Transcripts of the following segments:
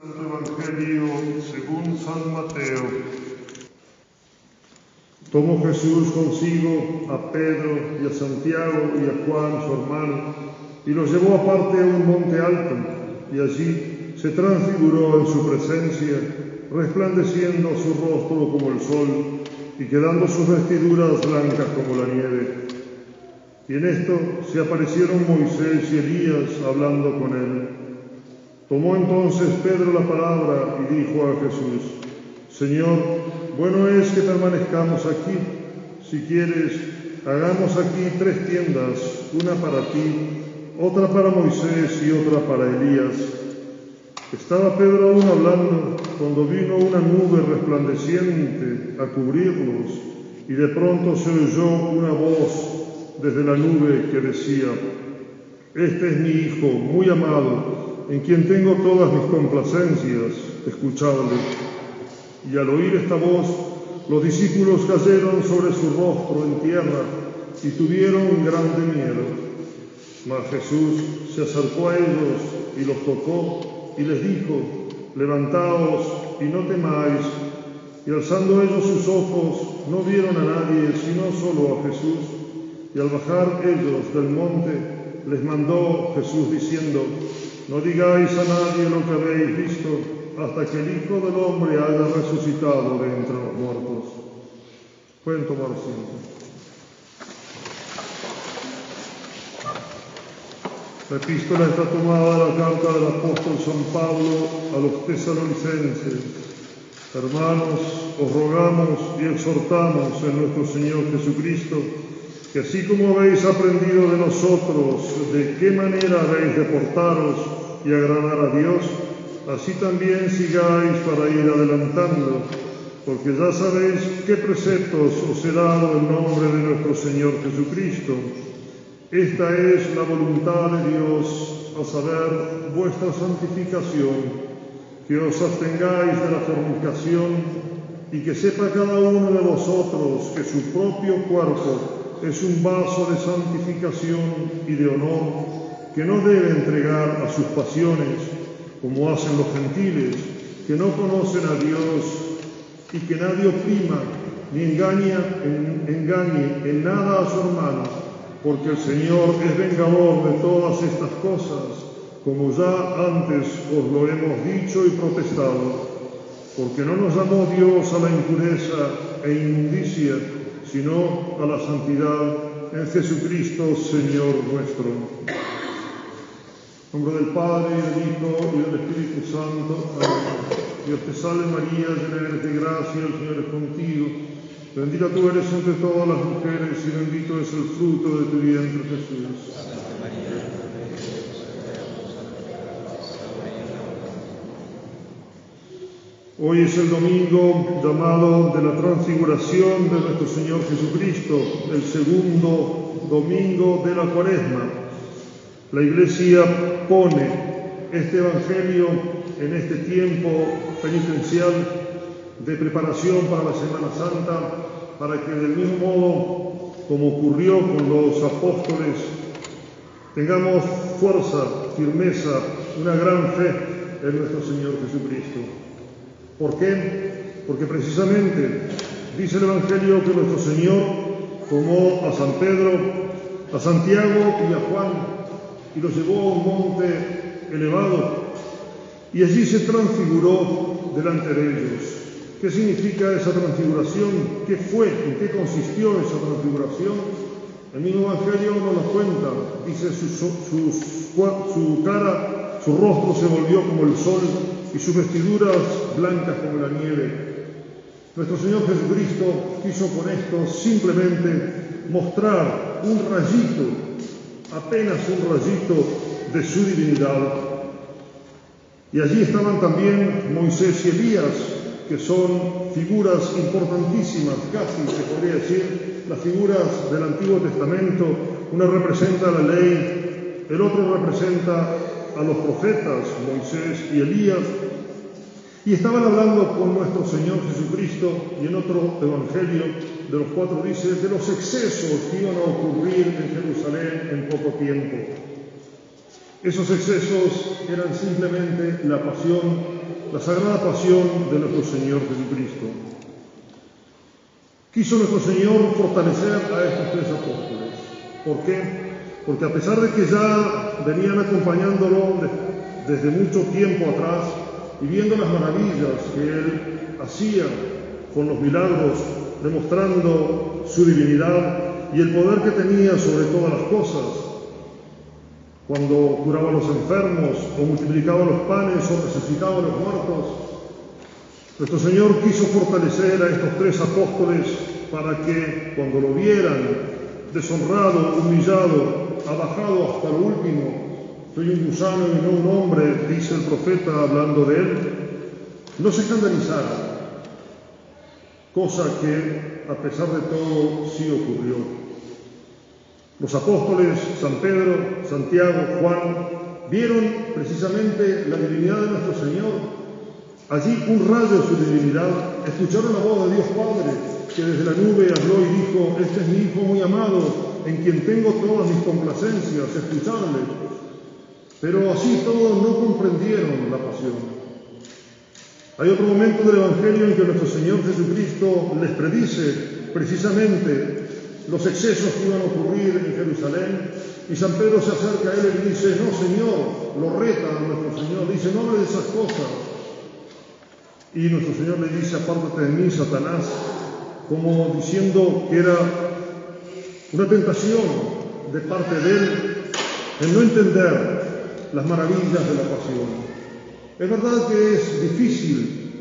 El Evangelio según San Mateo. Tomó Jesús consigo a Pedro y a Santiago y a Juan, su hermano, y los llevó aparte a un monte alto, y allí se transfiguró en su presencia, resplandeciendo su rostro como el sol, y quedando sus vestiduras blancas como la nieve. Y en esto se aparecieron Moisés y Elías hablando con él. Tomó entonces Pedro la palabra y dijo a Jesús: Señor, bueno es que permanezcamos aquí. Si quieres, hagamos aquí 3 tiendas, una para ti, otra para Moisés y otra para Elías. Estaba Pedro aún hablando cuando vino una nube resplandeciente a cubrirlos, y de pronto se oyó una voz desde la nube que decía: Este es mi Hijo muy amado, en quien tengo todas mis complacencias, escuchadle. Y al oír esta voz, los discípulos cayeron sobre su rostro en tierra y tuvieron grande miedo. Mas Jesús se acercó a ellos y los tocó y les dijo: Levantaos y no temáis. Y alzando ellos sus ojos, no vieron a nadie sino solo a Jesús. Y al bajar ellos del monte, les mandó Jesús diciendo: No digáis a nadie lo que habéis visto, hasta que el Hijo del Hombre haya resucitado de entre los muertos. Pueden tomar asiento. La epístola está tomada de la carta del apóstol San Pablo a los tesalonicenses. Hermanos, os rogamos y exhortamos en nuestro Señor Jesucristo, que así como habéis aprendido de nosotros de qué manera habéis de portaros y agradar a Dios, así también sigáis para ir adelantando, porque ya sabéis qué preceptos os he dado en nombre de nuestro Señor Jesucristo. Esta es la voluntad de Dios, a saber, vuestra santificación, que os abstengáis de la fornicación y que sepa cada uno de vosotros que su propio cuerpo es un vaso de santificación y de honor, que no debe entregar a sus pasiones, como hacen los gentiles, que no conocen a Dios, y que nadie oprima ni engañe en nada a su hermano, porque el Señor es vengador de todas estas cosas, como ya antes os lo hemos dicho y protestado, porque no nos llamó Dios a la impureza e inmundicia, sino a la santidad en Jesucristo, Señor nuestro. En nombre del Padre, y del Hijo, y del Espíritu Santo. Amén. Dios te salve María, llena eres de gracia, el Señor es contigo. Bendita tú eres entre todas las mujeres, y bendito es el fruto de tu vientre, Jesús. Hoy es el domingo llamado de la transfiguración de nuestro Señor Jesucristo, el segundo domingo de la Cuaresma. La Iglesia pone este Evangelio en este tiempo penitencial de preparación para la Semana Santa, para que del mismo modo como ocurrió con los apóstoles, tengamos fuerza, firmeza, una gran fe en nuestro Señor Jesucristo. ¿Por qué? Porque precisamente dice el Evangelio que nuestro Señor tomó a San Pedro, a Santiago y a Juan y los llevó a un monte elevado y allí se transfiguró delante de ellos. ¿Qué significa esa transfiguración? ¿Qué fue? ¿En qué consistió esa transfiguración? El mismo Evangelio nos lo cuenta. Dice su cara, su rostro se volvió como el sol y sus vestiduras blancas como la nieve. Nuestro Señor Jesucristo quiso con esto simplemente mostrar un rayito, apenas un rayito de su divinidad. Y allí estaban también Moisés y Elías, que son figuras importantísimas, casi se podría decir, las figuras del Antiguo Testamento. Una representa la ley, el otro representa a los profetas, Moisés y Elías, y estaban hablando con nuestro Señor Jesucristo, y en otro evangelio de los 4 dice de los excesos que iban a ocurrir en Jerusalén en poco tiempo. Esos excesos eran simplemente la pasión la sagrada pasión de nuestro Señor Jesucristo. Quiso nuestro Señor fortalecer a estos tres apóstoles. ¿Por qué? Porque a pesar de que ya venían acompañándolo desde mucho tiempo atrás y viendo las maravillas que Él hacía con los milagros, demostrando su divinidad y el poder que tenía sobre todas las cosas, cuando curaba a los enfermos, o multiplicaba los panes, o resucitaba a los muertos, nuestro Señor quiso fortalecer a estos tres apóstoles para que, cuando lo vieran deshonrado, humillado, abajado hasta lo último, soy un gusano y no un hombre, dice el profeta hablando de él, no se escandalizaran, cosa que, a pesar de todo, sí ocurrió. Los apóstoles, San Pedro, Santiago, Juan, vieron precisamente la divinidad de nuestro Señor. Allí un rayo de su divinidad, escucharon la voz de Dios Padre, que desde la nube habló y dijo, este es mi Hijo muy amado, en quien tengo todas mis complacencias, escuchadle. Pero así todos no comprendieron la pasión. Hay otro momento del Evangelio en que nuestro Señor Jesucristo les predice precisamente los excesos que iban a ocurrir en Jerusalén, y San Pedro se acerca a él y dice, no, Señor, lo reta a nuestro Señor, dice, no hable de esas cosas. Y nuestro Señor le dice, apártate de mí, Satanás, como diciendo que era una tentación de parte de él en no entender las maravillas de la pasión. Es verdad que es difícil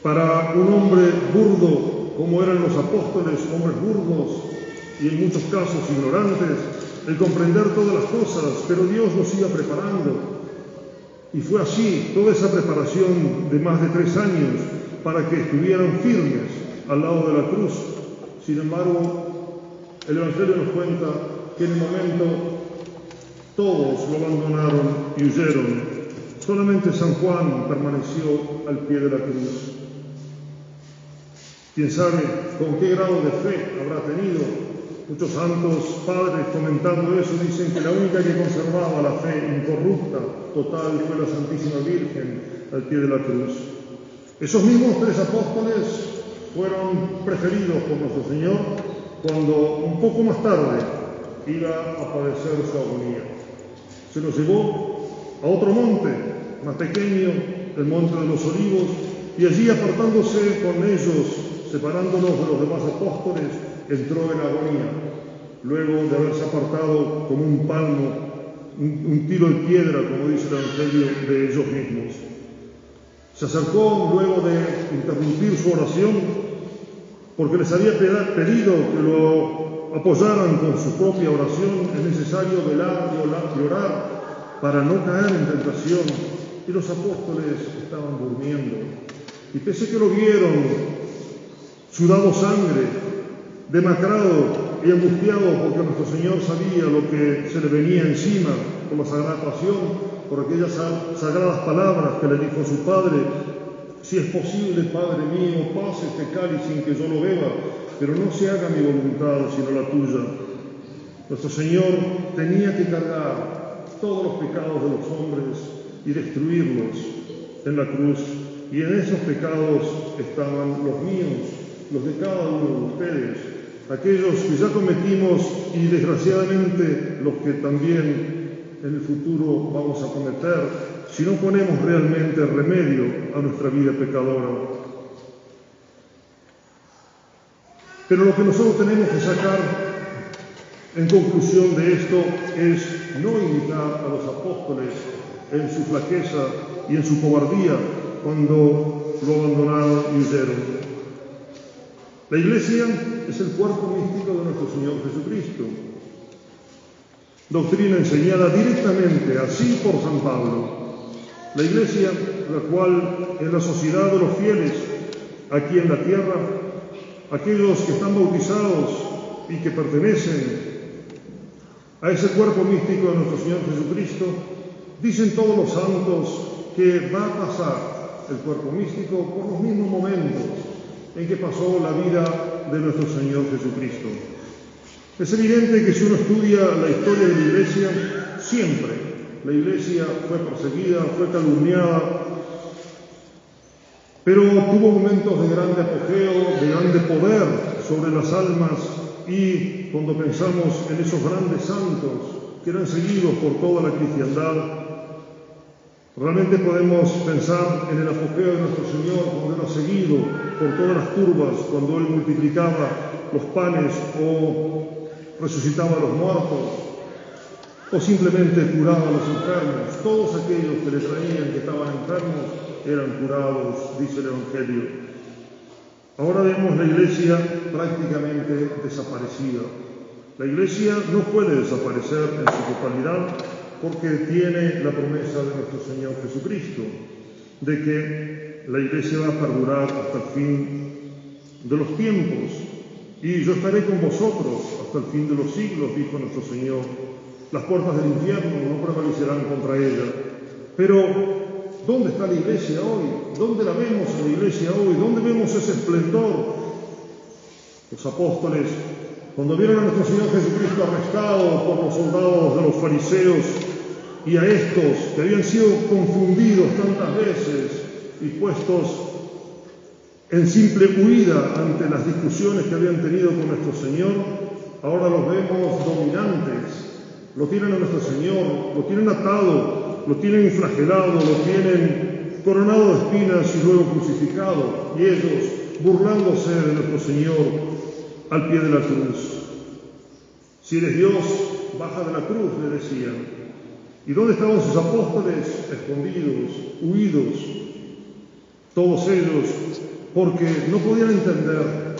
para un hombre burdo, como eran los apóstoles, hombres burdos, y en muchos casos ignorantes, el comprender todas las cosas, pero Dios nos iba preparando. Y fue así, toda esa preparación de más de 3 años para que estuvieran firmes al lado de la cruz. Sin embargo, el Evangelio nos cuenta que en el momento todos lo abandonaron y huyeron. Solamente San Juan permaneció al pie de la cruz. ¿Quién sabe con qué grado de fe habrá tenido? Muchos santos padres comentando eso dicen que la única que conservaba la fe incorrupta, total, fue la Santísima Virgen al pie de la cruz. Esos mismos 3 apóstoles fueron preferidos por nuestro Señor cuando un poco más tarde iba a padecer su agonía. Se los llevó a otro monte más pequeño, el Monte de los Olivos, y allí apartándose con ellos, separándolos de los demás apóstoles, entró en agonía, luego de haberse apartado como un palmo, un tiro de piedra, como dice el Evangelio, de ellos mismos. Se acercó luego de interrumpir su oración, porque les había pedido que lo apoyaran con su propia oración. Es necesario velar y orar para no caer en tentación. Y los apóstoles estaban durmiendo. Y pese que lo vieron, sudado sangre, demacrado y angustiado, porque nuestro Señor sabía lo que se le venía encima por la Sagrada Pasión, por aquellas sagradas palabras que le dijo a su Padre, si es posible, Padre mío, pase este cáliz sin que yo lo beba, pero no se haga mi voluntad, sino la tuya. Nuestro Señor tenía que cargar todos los pecados de los hombres y destruirlos en la cruz, y en esos pecados estaban los míos, los de cada uno de ustedes, aquellos que ya cometimos y desgraciadamente los que también en el futuro vamos a cometer si no ponemos realmente remedio a nuestra vida pecadora. Pero lo que nosotros tenemos que sacar en conclusión de esto es no imitar a los apóstoles en su flaqueza y en su cobardía cuando lo abandonaron y huyeron. La Iglesia es el cuerpo místico de nuestro Señor Jesucristo. Doctrina enseñada directamente, así por San Pablo. La Iglesia, la cual es la sociedad de los fieles aquí en la tierra, aquellos que están bautizados y que pertenecen a ese cuerpo místico de nuestro Señor Jesucristo, dicen todos los santos que va a pasar el cuerpo místico por los mismos momentos en que pasó la vida de nuestro Señor Jesucristo. Es evidente que si uno estudia la historia de la Iglesia, siempre la Iglesia fue perseguida, fue calumniada, pero tuvo momentos de grande apogeo, de grande poder sobre las almas, y cuando pensamos en esos grandes santos que eran seguidos por toda la cristiandad, realmente podemos pensar en el apogeo de nuestro Señor cuando era seguido por todas las turbas, cuando Él multiplicaba los panes o resucitaba a los muertos, o simplemente curaba a los enfermos. Todos aquellos que le traían que estaban enfermos eran curados, dice el Evangelio. Ahora vemos la Iglesia prácticamente desaparecida. La Iglesia no puede desaparecer en su totalidad porque tiene la promesa de nuestro Señor Jesucristo, de que la Iglesia va a perdurar hasta el fin de los tiempos. Y yo estaré con vosotros hasta el fin de los siglos, dijo nuestro Señor. Las puertas del infierno no prevalecerán contra ella. Pero, ¿dónde está la Iglesia hoy? ¿Dónde la vemos en la Iglesia hoy? ¿Dónde vemos ese esplendor? Los apóstoles, cuando vieron a nuestro Señor Jesucristo arrestado por los soldados de los fariseos, y a estos que habían sido confundidos tantas veces y puestos en simple huida ante las discusiones que habían tenido con nuestro Señor, ahora los vemos dominantes. Lo tienen a nuestro Señor, lo tienen atado, lo tienen flagelado, lo tienen coronado de espinas y luego crucificado, y ellos burlándose de nuestro Señor al pie de la cruz. Si eres Dios, baja de la cruz, le decían. ¿Y dónde estaban sus apóstoles? Escondidos, huidos, todos ellos, porque no podían entender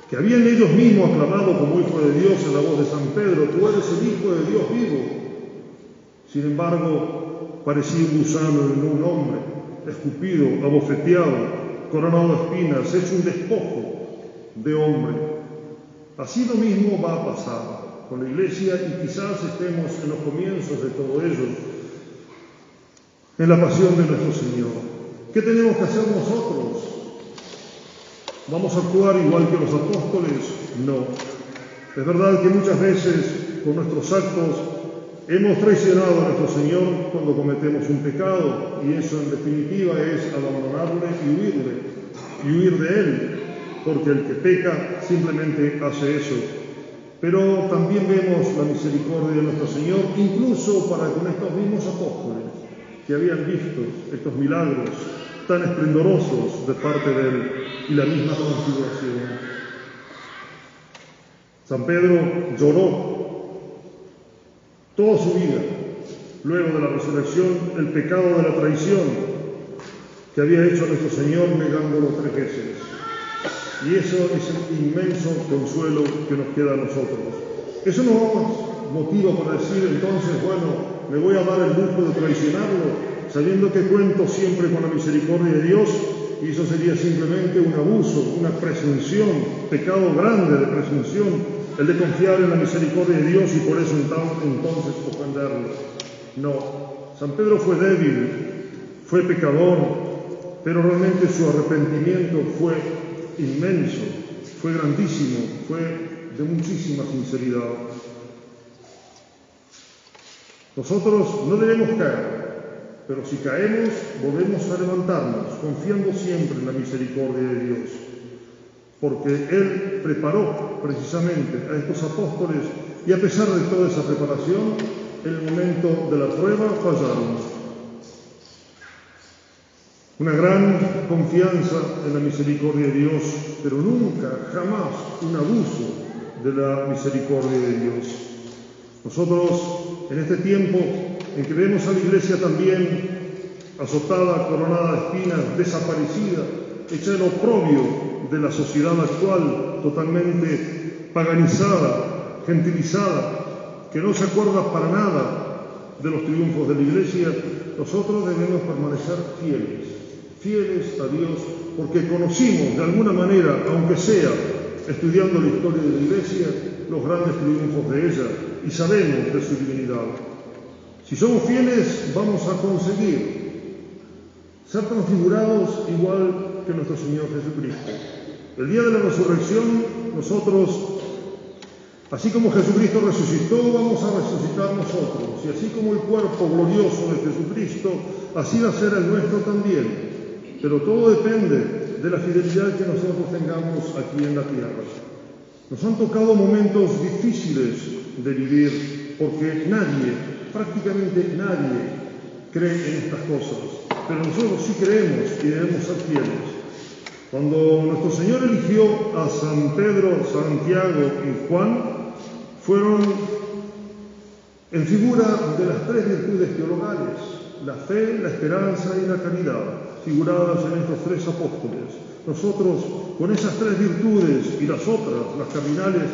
que habían ellos mismos aclamado como Hijo de Dios en la voz de San Pedro: tú eres el Hijo de Dios vivo. Sin embargo, parecía un gusano y no un hombre, escupido, abofeteado, coronado de espinas, hecho un despojo de hombre. Así lo mismo va a pasar con la Iglesia, y quizás estemos en los comienzos de todo ello, en la pasión de nuestro Señor. ¿Qué tenemos que hacer nosotros? ¿Vamos a actuar igual que los apóstoles? No. Es verdad que muchas veces con nuestros actos hemos traicionado a nuestro Señor cuando cometemos un pecado, y eso en definitiva es abandonarle y huir de Él, porque el que peca simplemente hace eso. Pero también vemos la misericordia de nuestro Señor, incluso para con estos mismos apóstoles que habían visto estos milagros tan esplendorosos de parte de Él y la misma transfiguración. San Pedro lloró toda su vida, luego de la resurrección, el pecado de la traición que había hecho nuestro Señor, negándolo 3 veces. Y eso es el inmenso consuelo que nos queda a nosotros. Eso no es motivo para decir entonces, bueno, me voy a dar el lujo de traicionarlo, sabiendo que cuento siempre con la misericordia de Dios, y eso sería simplemente un abuso, una presunción, pecado grande de presunción, el de confiar en la misericordia de Dios y por eso entonces ofenderlo. No, San Pedro fue débil, fue pecador, pero realmente su arrepentimiento fue inmenso, fue grandísimo, fue de muchísima sinceridad. Nosotros no debemos caer, pero si caemos, volvemos a levantarnos, confiando siempre en la misericordia de Dios, porque Él preparó precisamente a estos apóstoles, y a pesar de toda esa preparación, en el momento de la prueba fallaron. Una gran confianza en la misericordia de Dios, pero nunca, jamás un abuso de la misericordia de Dios. Nosotros, en este tiempo en que vemos a la Iglesia también azotada, coronada de espinas, desaparecida, hecha el oprobio de la sociedad actual, totalmente paganizada, gentilizada, que no se acuerda para nada de los triunfos de la Iglesia, nosotros debemos permanecer fieles a Dios, porque conocimos de alguna manera, aunque sea estudiando la historia de la Iglesia, los grandes triunfos de ella, y sabemos de su divinidad. Si somos fieles, vamos a conseguir ser transfigurados igual que nuestro Señor Jesucristo. El día de la resurrección, nosotros, así como Jesucristo resucitó, vamos a resucitar nosotros. Y así como el cuerpo glorioso de Jesucristo, así va a ser el nuestro también. pero todo depende de la fidelidad que nosotros tengamos aquí en la tierra. Nos han tocado momentos difíciles de vivir porque nadie, prácticamente nadie, cree en estas cosas, pero nosotros sí creemos y debemos ser fieles. Cuando nuestro Señor eligió a San Pedro, Santiago y Juan, fueron en figura de las tres virtudes teologales: la fe, la esperanza y la caridad, figuradas en estos tres apóstoles. Nosotros, con esas tres virtudes y las otras, las cardinales,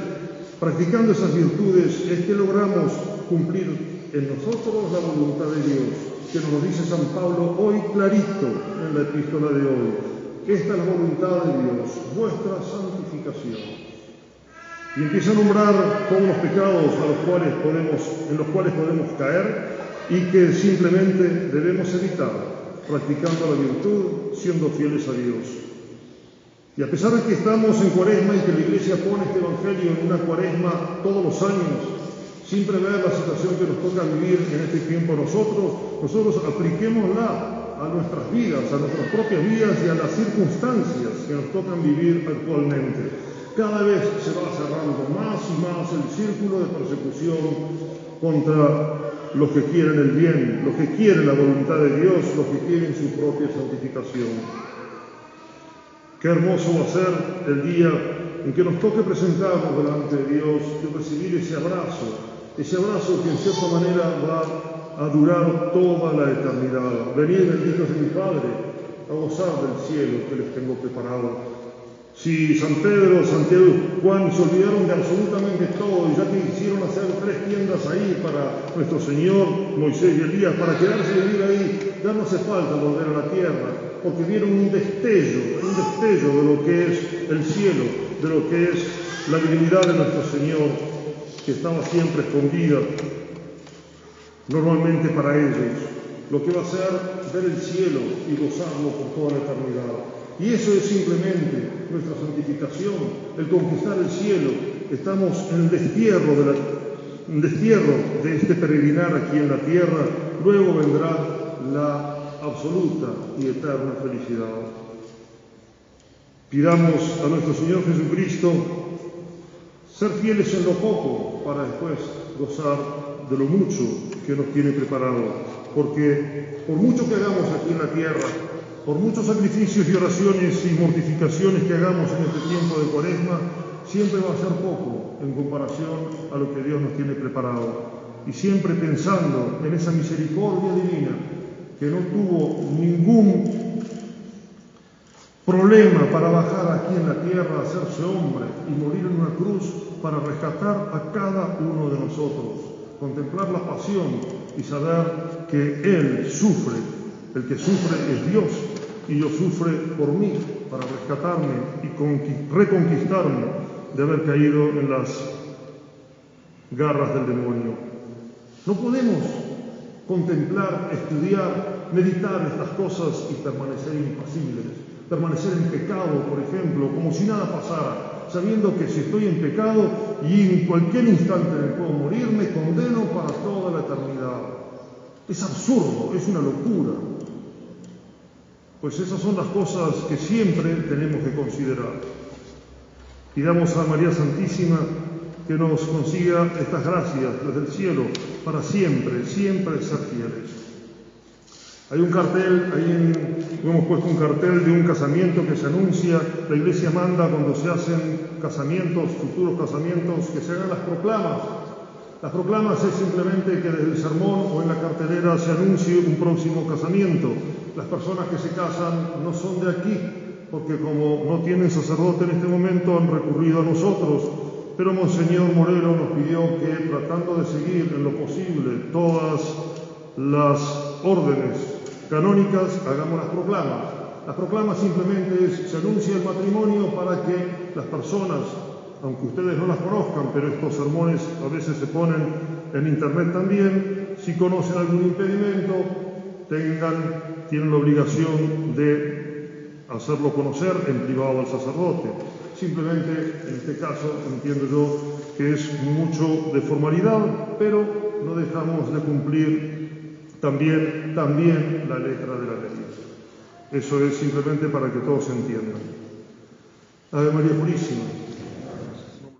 practicando esas virtudes, es que logramos cumplir en nosotros la voluntad de Dios, que nos lo dice San Pablo hoy clarito en la epístola de hoy. Esta es la voluntad de Dios, vuestra santificación. Y empieza a nombrar todos los pecados en los cuales podemos caer y que simplemente debemos evitar, practicando la virtud, siendo fieles a Dios. Y a pesar de que estamos en Cuaresma y que la Iglesia pone este Evangelio en una Cuaresma todos los años, sin prever la situación que nos toca vivir en este tiempo nosotros apliquémosla a nuestras vidas, a nuestras propias vidas y a las circunstancias que nos tocan vivir actualmente. Cada vez se va cerrando más y más el círculo de persecución contra los que quieren el bien, los que quieren la voluntad de Dios, los que quieren su propia santificación. Qué hermoso va a ser el día en que nos toque presentarnos delante de Dios y recibir ese abrazo que en cierta manera va a durar toda la eternidad. Venid, benditos de mi Padre, a gozar del cielo que les tengo preparado. Si San Pedro, Santiago y Juan se olvidaron de absolutamente todo y ya que quisieron hacer 3 tiendas ahí para nuestro Señor, Moisés y Elías, para quedarse y vivir ahí, ya no hace falta volver a la tierra, porque vieron un destello de lo que es el cielo, de lo que es la divinidad de nuestro Señor, que estaba siempre escondida, normalmente para ellos, lo que va a ser ver el cielo y gozarlo por toda la eternidad. Y eso es simplemente nuestra santificación, el conquistar el cielo. Estamos en el destierro de este peregrinar aquí en la tierra, luego vendrá la absoluta y eterna felicidad. Pidamos a nuestro Señor Jesucristo ser fieles en lo poco para después gozar de lo mucho que nos tiene preparado, porque por mucho que hagamos aquí en la tierra, por muchos sacrificios y oraciones y mortificaciones que hagamos en este tiempo de Cuaresma, siempre va a ser poco en comparación a lo que Dios nos tiene preparado. Y siempre pensando en esa misericordia divina que no tuvo ningún problema para bajar aquí en la tierra, hacerse hombre y morir en una cruz para rescatar a cada uno de nosotros, contemplar la pasión y saber que Él sufre. El que sufre es Dios, y Dios sufre por mí, para rescatarme y reconquistarme de haber caído en las garras del demonio. No podemos contemplar, estudiar, meditar estas cosas y permanecer impasibles, permanecer en pecado, por ejemplo, como si nada pasara, sabiendo que si estoy en pecado y en cualquier instante me puedo morir, me condeno para toda la eternidad. Es absurdo, es una locura. Pues esas son las cosas que siempre tenemos que considerar. Pidamos a María Santísima que nos consiga estas gracias desde el cielo para siempre, siempre ser fieles. Hay un cartel, hemos puesto un cartel de un casamiento que se anuncia. La Iglesia manda cuando se hacen casamientos, futuros casamientos, que se hagan las proclamas. Las proclamas es simplemente que desde el sermón o en la cartelera se anuncie un próximo casamiento. Las personas que se casan no son de aquí, porque como no tienen sacerdote en este momento han recurrido a nosotros. Pero Monseñor Moreno nos pidió que, tratando de seguir en lo posible todas las órdenes canónicas, hagamos las proclamas. Las proclamas simplemente se anuncia el matrimonio para que las personas, aunque ustedes no las conozcan, pero estos sermones a veces se ponen en internet también, si conocen algún impedimento, tienen la obligación de hacerlo conocer en privado al sacerdote. Simplemente, en este caso, entiendo yo que es mucho de formalidad, pero no dejamos de cumplir también la letra de la ley. Eso es simplemente para que todos entiendan. Ave María Purísima.